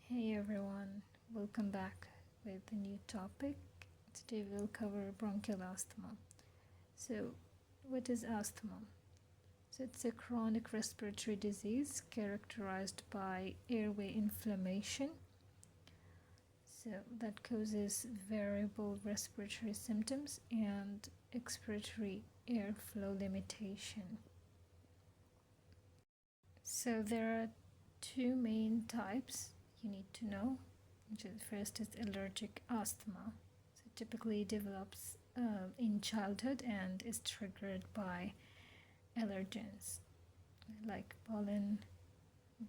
Hey everyone, welcome back with a new topic. Today we'll cover bronchial asthma. So, what is asthma? So, it's a chronic respiratory disease characterized by airway inflammation. So, that causes variable respiratory symptoms and expiratory airflow limitation. So, there are two main types you need to know. First is allergic asthma. So it typically develops in childhood and is triggered by allergens like pollen,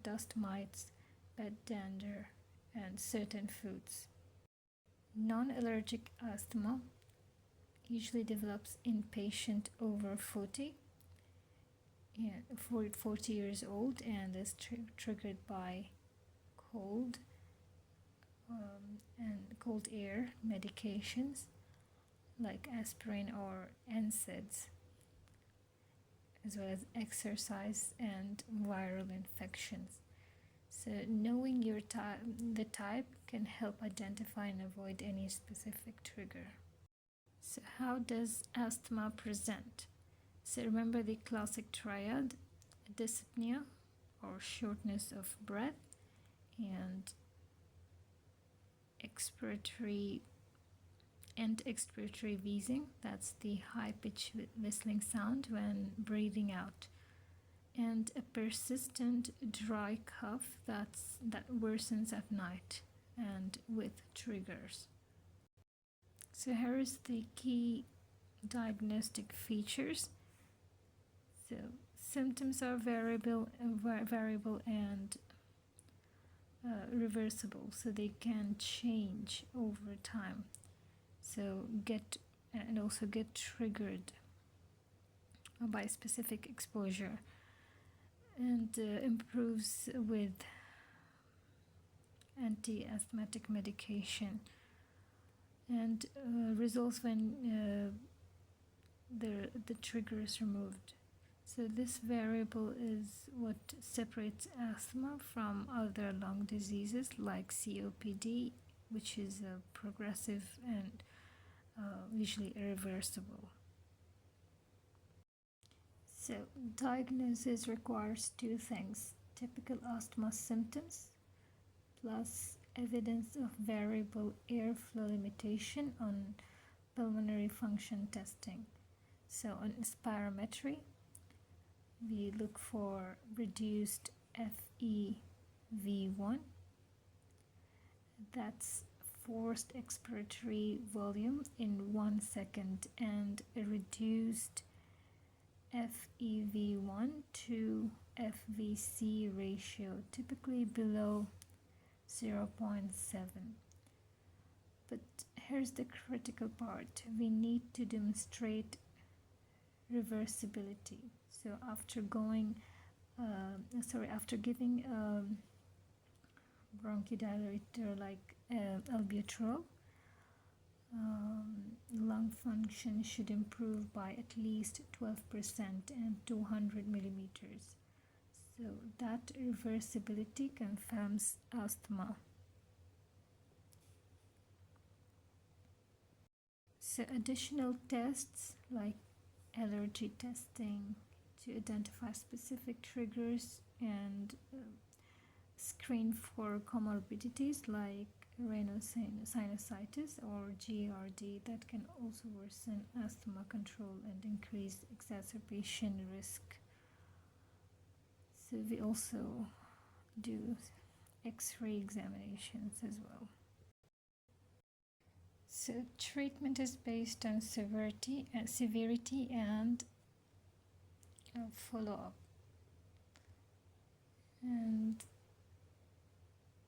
dust mites, bed dander, and certain foods. Non-allergic asthma usually develops in patient over 40 years old and is triggered by cold and cold air medications like aspirin or NSAIDs, as well as exercise and viral infections. So knowing the type can help identify and avoid any specific trigger. So how does asthma present? So remember the classic triad: dyspnea or shortness of breath, and expiratory wheezing, that's the high-pitched whistling sound when breathing out, and a persistent dry cough that worsens at night and with triggers. So here is the key diagnostic features. So symptoms are variable and reversible, so they can change over time. So get triggered by specific exposure, and improves with anti-asthmatic medication, and resolves when the trigger is removed. So this variable is what separates asthma from other lung diseases like COPD, which is progressive and usually irreversible. So diagnosis requires two things: typical asthma symptoms plus evidence of variable airflow limitation on pulmonary function testing. So on spirometry, we look for reduced FEV1, that's forced expiratory volume in 1 second, and a reduced FEV1 to FVC ratio, typically below 0.7. But here's the critical part: we need to demonstrate reversibility. So after giving bronchodilator like albuterol, lung function should improve by at least 12% and 200 millimeters. So that reversibility confirms asthma. So additional tests like allergy testing to identify specific triggers and screen for comorbidities like rhinosinusitis or GERD that can also worsen asthma control and increase exacerbation risk. So we also do X-ray examinations as well. So treatment is based on severity and follow-up, and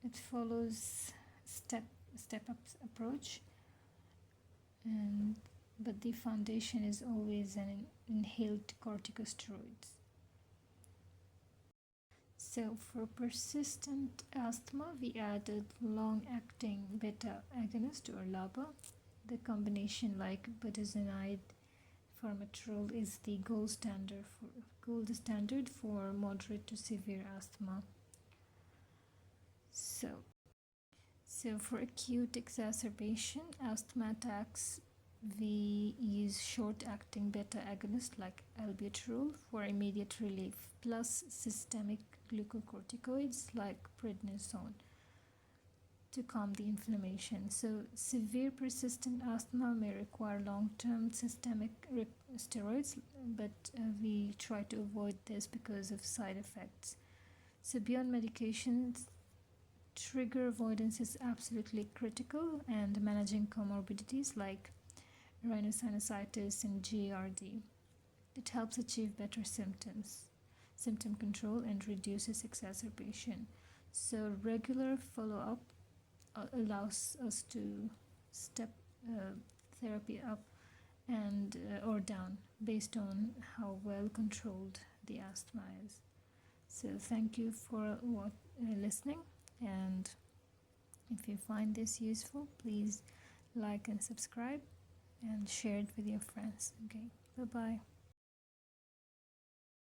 it follows step-up approach, but the foundation is always an inhaled corticosteroids. So for persistent asthma, we added long-acting beta agonist or LABA. The combination like budesonide formoterol is the gold standard for moderate to severe asthma. So So for acute exacerbation, asthma attacks, we use short-acting beta agonists like albuterol for immediate relief, plus systemic glucocorticoids like prednisone to calm the inflammation. So severe persistent asthma may require long-term systemic steroids, but we try to avoid this because of side effects. So beyond medications, trigger avoidance is absolutely critical, and managing comorbidities like rhinosinusitis and GERD. It helps achieve better symptom control, and reduces exacerbation. So regular follow-up allows us to step therapy up and or down based on how well controlled the asthma is. So thank you for listening, and if you find this useful, please like and subscribe and share it with your friends. Okay, bye bye.